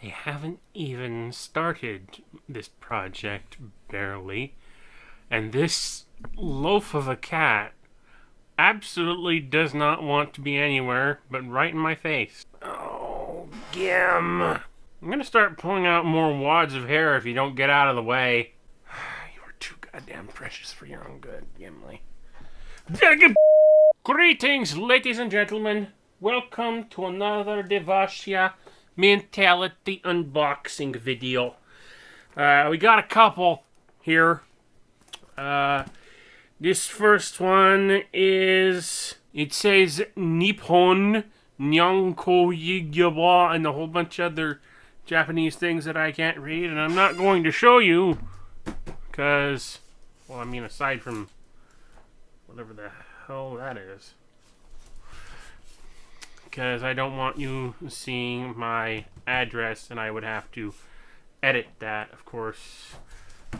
I haven't even started this project, barely. And this loaf of a cat absolutely does not want to be anywhere but right in my face. Oh, Gim. I'm gonna start pulling out more wads of hair if you don't get out of the way. You are too goddamn precious for your own good, Gimli. Greetings, ladies and gentlemen. Welcome to another Devassia Mentality unboxing video. We got a couple here. This first one is, it says Nippon Nyanko Yigyaba and a whole bunch of other Japanese things that I can't read, and I'm not going to show you because, well, I mean, aside from whatever the hell that is, because I don't want you seeing my address and I would have to edit that, of course.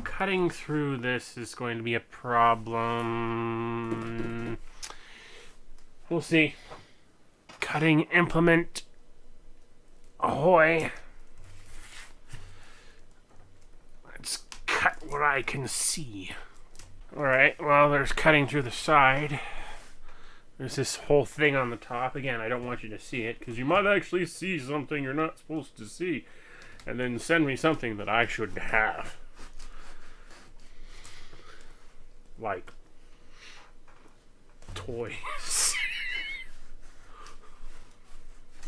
Cutting through this is going to be a problem. We'll see. Cutting implement. Ahoy. Let's cut what I can see. Alright, well, there's cutting through the side. There's this whole thing on the top. Again, I don't want you to see it, because you might actually see something you're not supposed to see. And then send me something that I shouldn't have. Like toys.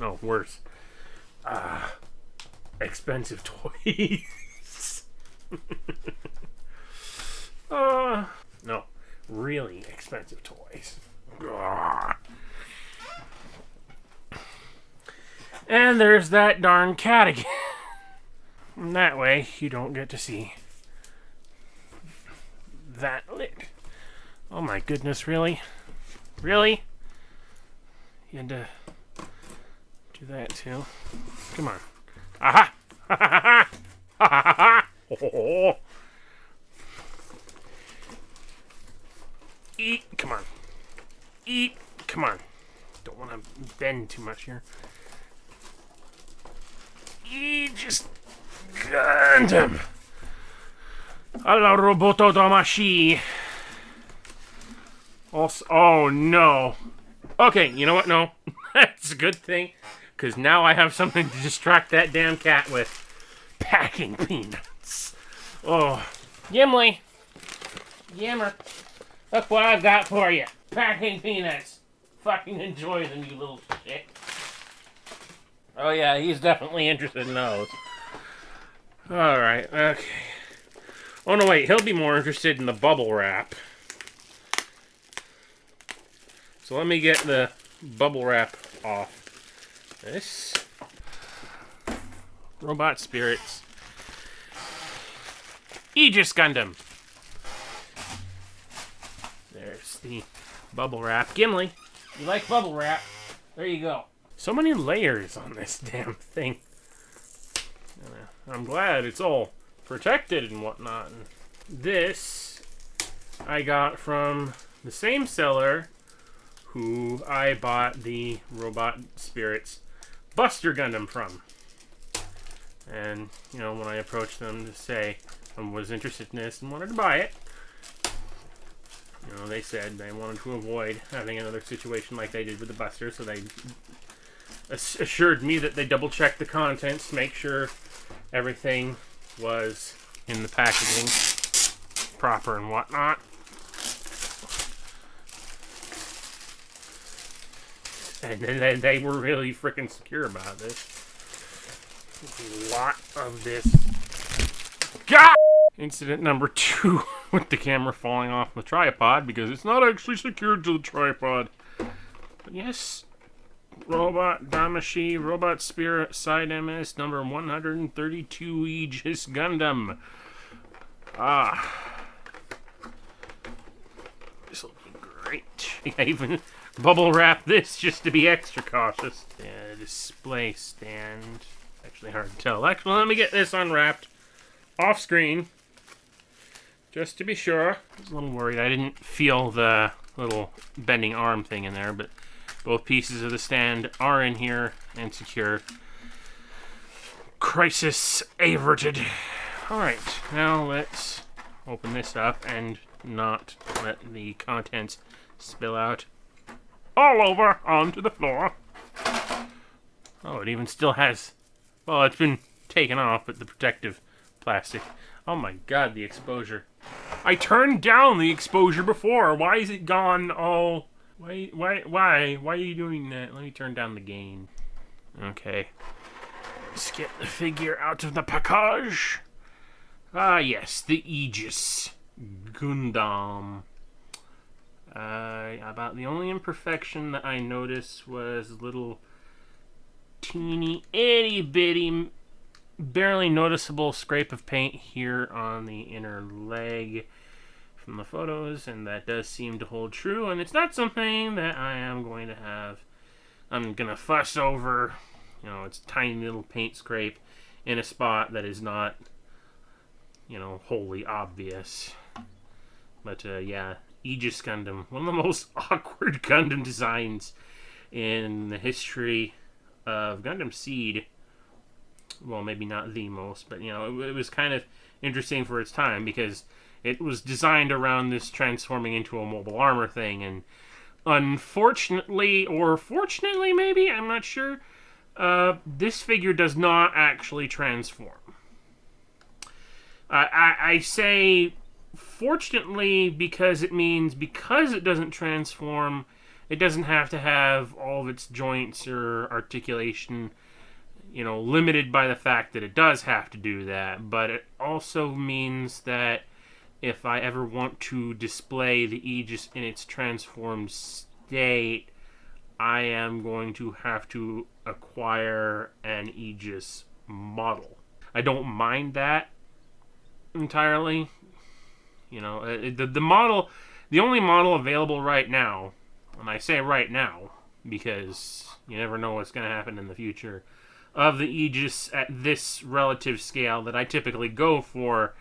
No, worse. Expensive toys. No, really expensive toys. And there's that darn cat again. And that way you don't get to see that lid. Oh my goodness, really? Really? You had to do that too? Come on. Aha! Ha ha ha! Ha ha ha! Oh. Eat! Come on. Eat! Come on. Don't want to bend too much here. Eat! Just Gundam! Alla roboto damashi. Also, oh no. Okay, you know what? No. That's a good thing. Because now I have something to distract that damn cat with. Packing peanuts. Oh. Gimli. Yammer. Look what I've got for you. Packing peanuts. Fucking enjoy them, you little shit. Oh yeah, he's definitely interested in those. Alright, okay. Oh no, wait, he'll be more interested in the bubble wrap. So let me get the bubble wrap off. This Robot Spirits Aegis Gundam. There's the bubble wrap. Gimli, you like bubble wrap? There you go. So many layers on this damn thing. I'm glad it's all protected and whatnot. And this I got from the same seller who I bought the Robot Spirits Buster Gundam from. And, you know, when I approached them to say I was interested in this and wanted to buy it, you know, they said they wanted to avoid having another situation like they did with the Buster, so they assured me that they double-checked the contents, make sure everything was in the packaging proper and whatnot. And then they were really freaking secure about this. A lot of this. God! Incident number 2 with the camera falling off the tripod because it's not actually secured to the tripod. But yes, Robot Damashi, Robot Spirit Side MS number 132 Aegis Gundam. This will be great. I even bubble wrap this just to be extra cautious. Yeah, display stand. Actually hard to tell. Actually, let me get this unwrapped off screen. Just to be sure. I was a little worried. I didn't feel the little bending arm thing in there, but both pieces of the stand are in here and secure. Crisis averted. Alright, now let's open this up and not let the contents spill out all over onto the floor. Oh, it even still has... Well, it's been taken off, but the protective plastic. Oh my god, the exposure. I turned down the exposure before. Why is it gone all... Why are you doing that? Let me turn down the gain. Okay. Let's get the figure out of the package. Ah, yes, the Aegis Gundam. About the only imperfection that I noticed was a little teeny, itty bitty, barely noticeable scrape of paint here on the inner leg from the photos, and that does seem to hold true, and it's not something that I am going to have. I'm gonna fuss over, you know, it's a tiny little paint scrape in a spot that is not, you know, wholly obvious. But yeah, Aegis Gundam, one of the most awkward Gundam designs in the history of Gundam Seed. Well, maybe not the most, but you know, it was kind of interesting for its time because it was designed around this transforming into a mobile armor thing, and unfortunately, or fortunately maybe, I'm not sure, this figure does not actually transform. I say fortunately because it means because it doesn't transform, it doesn't have to have all of its joints or articulation, you know, limited by the fact that it does have to do that. But it also means that if I ever want to display the Aegis in its transformed state, I am going to have to acquire an Aegis model. I don't mind that entirely. You know, the model, the only model available right now, and I say right now because you never know what's going to happen in the future, of the Aegis at this relative scale that I typically go for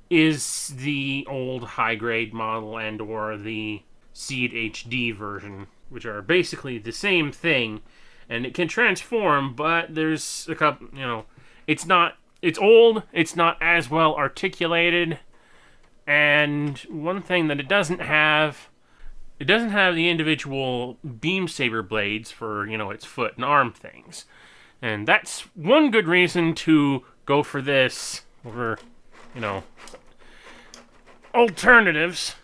is the old high-grade model and or the Seed HD version, which are basically the same thing, and it can transform, but there's a couple, you know, it's old, it's not as well articulated, and one thing that it doesn't have the individual beam saber blades for, you know, its foot and arm things. And that's one good reason to go for this over, you know, alternatives.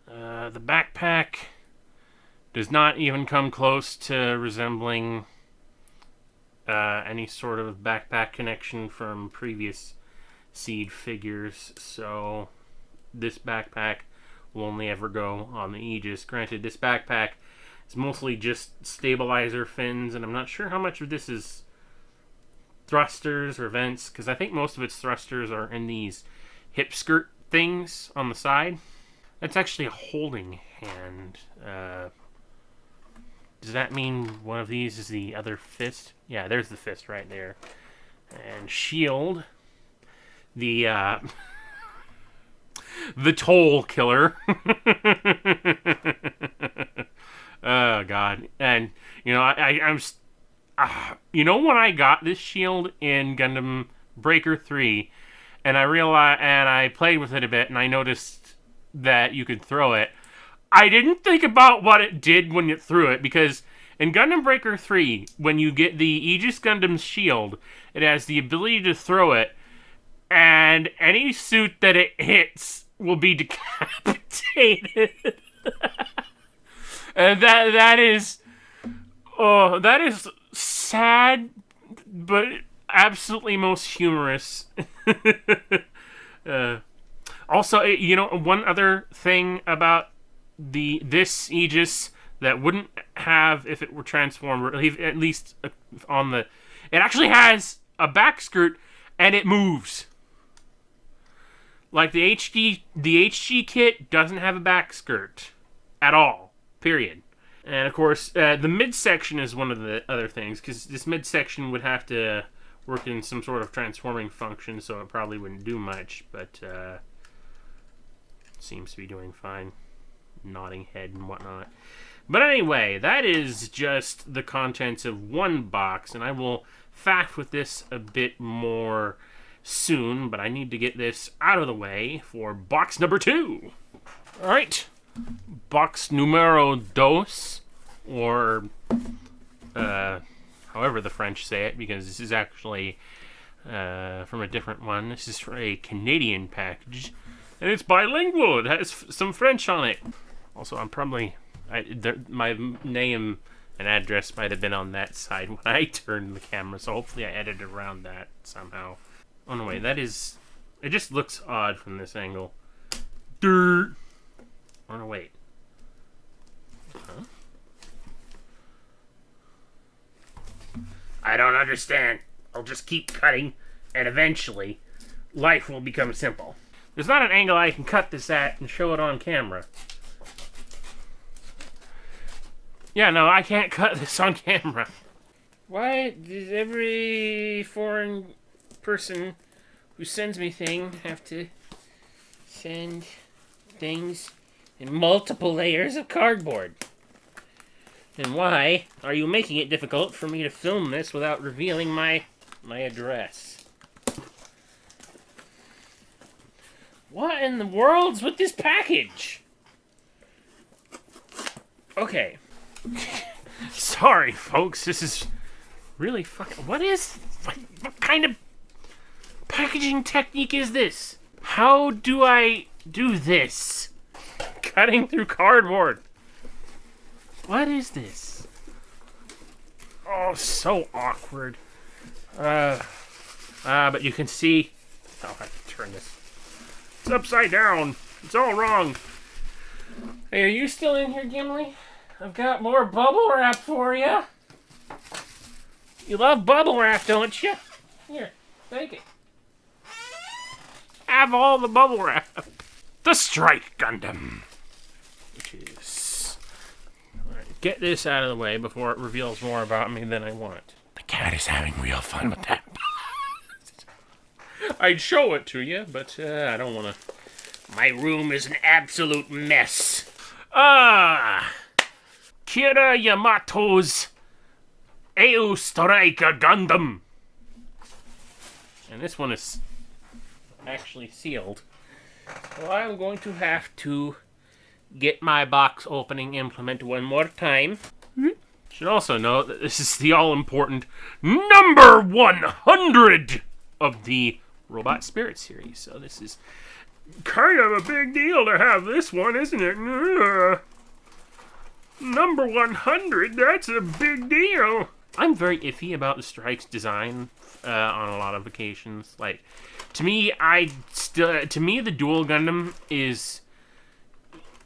The backpack does not even come close to resembling any sort of backpack connection from previous Seed figures, so this backpack will only ever go on the Aegis. Granted, this backpack is mostly just stabilizer fins, and I'm not sure how much of this is thrusters or vents, because I think most of its thrusters are in these hip skirt things on the side. That's actually a holding hand. Does that mean one of these is the other fist? Yeah, there's the fist right there. And shield. The toll killer. Oh god. And you know, I'm you know, when I got this shield in Gundam Breaker 3 and I played with it a bit and I noticed that you could throw it, I didn't think about what it did when you threw it, because in Gundam Breaker 3, when you get the Aegis Gundam's shield, it has the ability to throw it, and any suit that it hits will be decapitated. And that is sad, but absolutely most humorous. Also, you know, one other thing about this Aegis that wouldn't have if it were transformed, or at least on the, it actually has a back skirt and it moves. Like the HG kit doesn't have a back skirt at all. Period. And of course, the midsection is one of the other things, because this midsection would have to work in some sort of transforming function, so it probably wouldn't do much, but seems to be doing fine. Nodding head and whatnot. But anyway, that is just the contents of one box, and I will fact with this a bit more soon, but I need to get this out of the way for box number 2. Alright, box numero dos, or however the French say it, because this is actually from a different one. This is for a Canadian package, and it's bilingual. It has some French on it. Also, I'm probably... my name and address might have been on that side when I turned the camera, so hopefully I edited around that somehow. Oh no, wait, that is... It just looks odd from this angle. Dirt! Oh no, wait. Huh? I don't understand. I'll just keep cutting, and eventually, life will become simple. There's not an angle I can cut this at and show it on camera. Yeah, no, I can't cut this on camera. Why does every foreign person who sends me things have to send things in multiple layers of cardboard? And why are you making it difficult for me to film this without revealing my address? What in the world's with this package? Okay. Sorry, folks. This is really fucking... What kind of packaging technique is this? How do I do this? Cutting through cardboard. What is this? Oh, so awkward. But you can see... Oh, I have to turn this. It's upside down. It's all wrong. Hey, are you still in here, Gimli? I've got more bubble wrap for you. You love bubble wrap, don't you? Here, take it. Have all the bubble wrap. The Strike Gundam. Which is... Alright, get this out of the way before it reveals more about me than I want. The cat is having real fun with that. I'd show it to you, but I don't want to. My room is an absolute mess. Kira Yamato's EU Striker Gundam. And this one is actually sealed. So I'm going to have to get my box opening implement one more time. Should also note that this is the all-important number 100 of the Robot Spirit series. So this is kind of a big deal to have this one, isn't it? Number 100, that's a big deal. I'm very iffy about the Strike's design on a lot of occasions. Like, to me, the Dual Gundam is...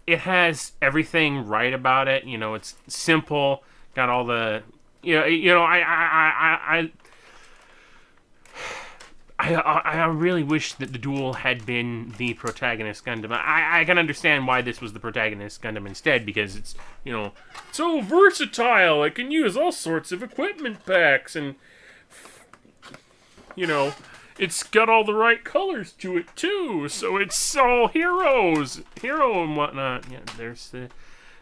It has everything right about it. You know, it's simple, got all the... I really wish that the Duel had been the protagonist Gundam. I can understand why this was the protagonist Gundam instead, because it's, so versatile. It can use all sorts of equipment packs, and, it's got all the right colors to it, too. So it's all hero and whatnot. Yeah, there's the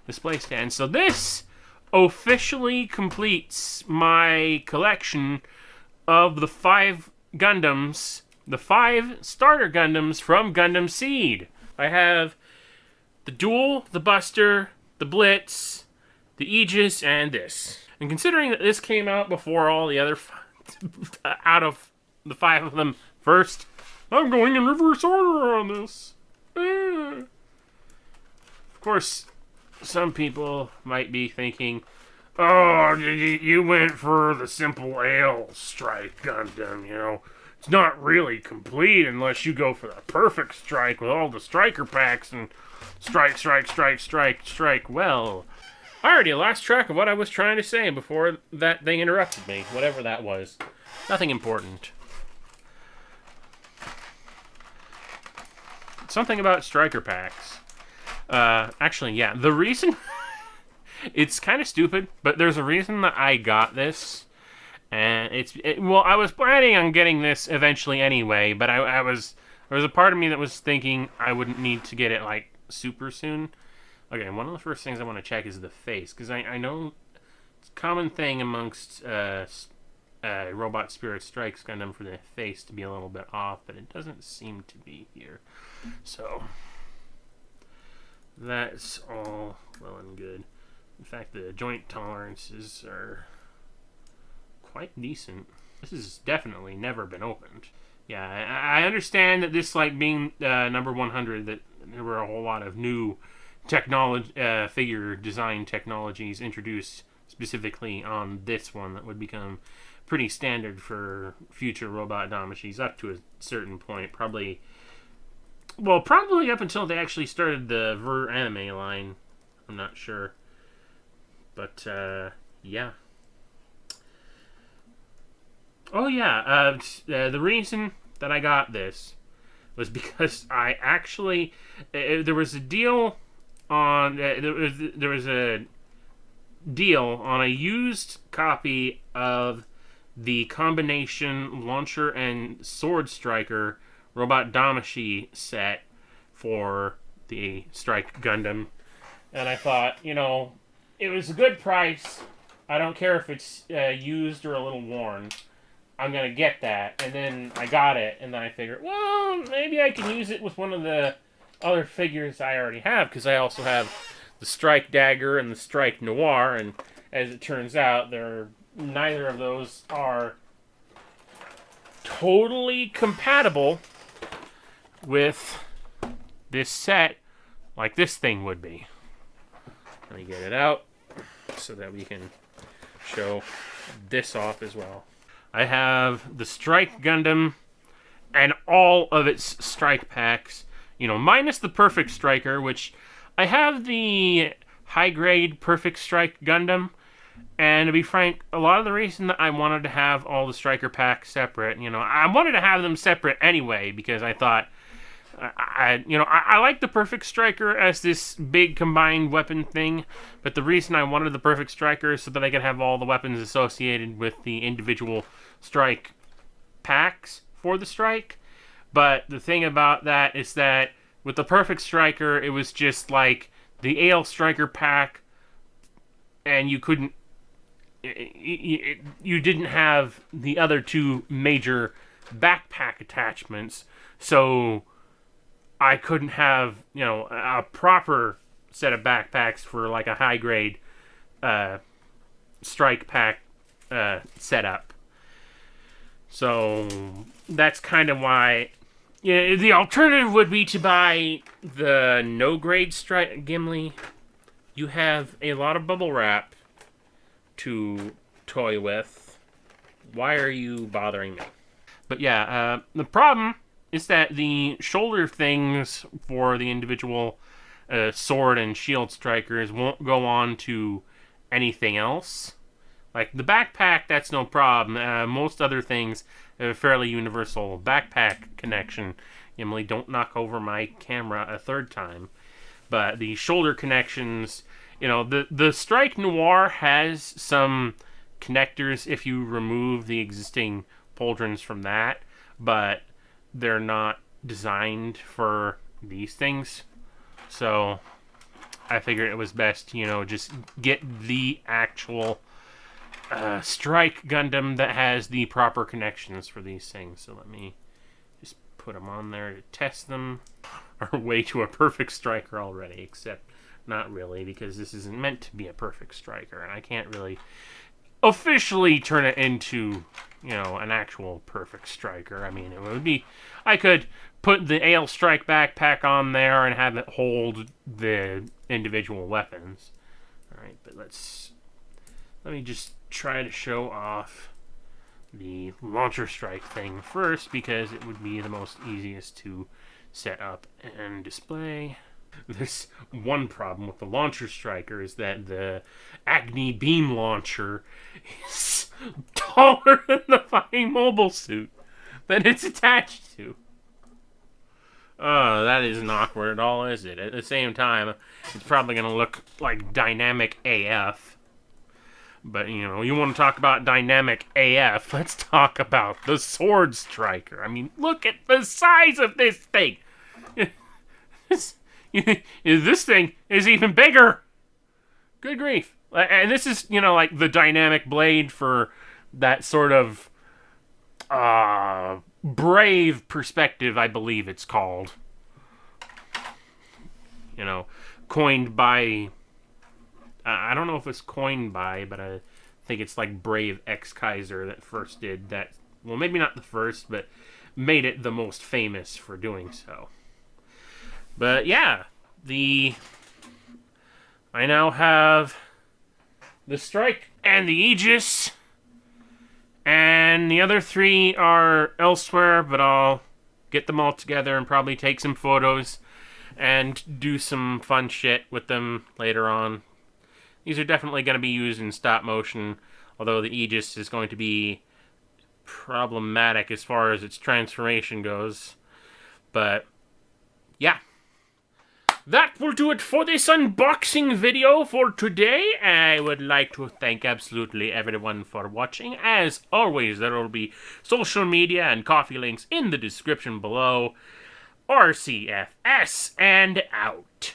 display stand. So this officially completes my collection of the 5 Gundams, the 5 starter Gundams from Gundam Seed. I have the Duel, the Buster, the Blitz, the Aegis, and this. And considering that this came out before all the other out of the 5 of them first, I'm going in reverse order on this. Of course, some people might be thinking, oh, you went for the simple Ale Strike Gundam, It's not really complete unless you go for the perfect strike with all the striker packs and strike. Well, I already lost track of what I was trying to say before that they interrupted me, whatever that was. Nothing important. Something about striker packs. Actually, yeah, the reason... It's kind of stupid, but there's a reason that I got this, and I was planning on getting this eventually anyway, but there was a part of me that was thinking I wouldn't need to get it, like, super soon, Okay, one of the first things I want to check is the face, because I know it's a common thing amongst Robot Spirit Strikes Gundam for the face to be a little bit off, but it doesn't seem to be here. So, that's all well and good. In fact, the joint tolerances are quite decent. This has definitely never been opened. Yeah, I understand that this, like, being number 100, that there were a whole lot of new technology, figure design technologies introduced specifically on this one that would become pretty standard for future robot Damashis up to a certain point. Probably up until they actually started the Ver anime line. I'm not sure. But, yeah. Oh, yeah. The reason that I got this was because I actually... there was a deal on... there was a deal on a used copy of the combination launcher and sword striker Robot Damashi set for the Strike Gundam. And I thought, it was a good price. I don't care if it's used or a little worn. I'm going to get that. And then I got it, and then I figured, well, maybe I can use it with one of the other figures I already have, because I also have the Strike Dagger and the Strike Noir, and as it turns out, neither of those are totally compatible with this set like this thing would be. Let me get it out so that we can show this off as well. I have the Strike Gundam and all of its strike packs, minus the Perfect Striker, which I have the high-grade Perfect Strike Gundam, and to be frank, a lot of the reason that I wanted to have all the striker packs separate, I wanted to have them separate anyway, because I thought, I like the Perfect Striker as this big combined weapon thing, but the reason I wanted the Perfect Striker is so that I could have all the weapons associated with the individual strike packs for the strike. But the thing about that is that with the Perfect Striker, it was just like the AL Striker pack, and you couldn't... You didn't have the other two major backpack attachments, so I couldn't have, a proper set of backpacks for like a high grade strike pack setup. So that's kind of why. Yeah, the alternative would be to buy the no grade strike Gimli. You have a lot of bubble wrap to toy with. Why are you bothering me? But yeah, the problem is that the shoulder things for the individual sword and shield strikers won't go on to anything else. Like the backpack, that's no problem. Most other things have a fairly universal backpack connection. Emily, don't knock over my camera a third time. But the shoulder connections, the Strike Noir has some connectors if you remove the existing pauldrons from that, but they're not designed for these things. So I figured it was best, just get the actual Strike Gundam that has the proper connections for these things. So let me just put them on there to test them. Our way to a perfect striker already, except not really, because this isn't meant to be a perfect striker, and I can't really officially turn it into, an actual perfect striker. I mean, it would be... I could put the AL Strike backpack on there and have it hold the individual weapons. Alright, but let me just try to show off the launcher strike thing first, because it would be the most easiest to set up and display. There's one problem with the launcher striker, is that the Agni beam launcher is taller than the fucking mobile suit that it's attached to. Oh, that isn't awkward at all, is it? At the same time, it's probably going to look like dynamic AF. But, you want to talk about dynamic AF, let's talk about the sword striker. I mean, look at the size of this thing. This thing is even bigger. Good grief. And this is, like the dynamic blade for that sort of brave perspective, I believe it's called. Coined by... I don't know if it's coined by, but I think it's like Brave X Kaiser that first did that. Well, maybe not the first, but made it the most famous for doing so. But yeah, I now have the Strike and the Aegis, and the other 3 are elsewhere, but I'll get them all together and probably take some photos and do some fun shit with them later on. These are definitely going to be used in stop motion, although the Aegis is going to be problematic as far as its transformation goes. But yeah, that will do it for this unboxing video for today. I would like to thank absolutely everyone for watching. As always, there will be social media and coffee links in the description below. RCFS and out.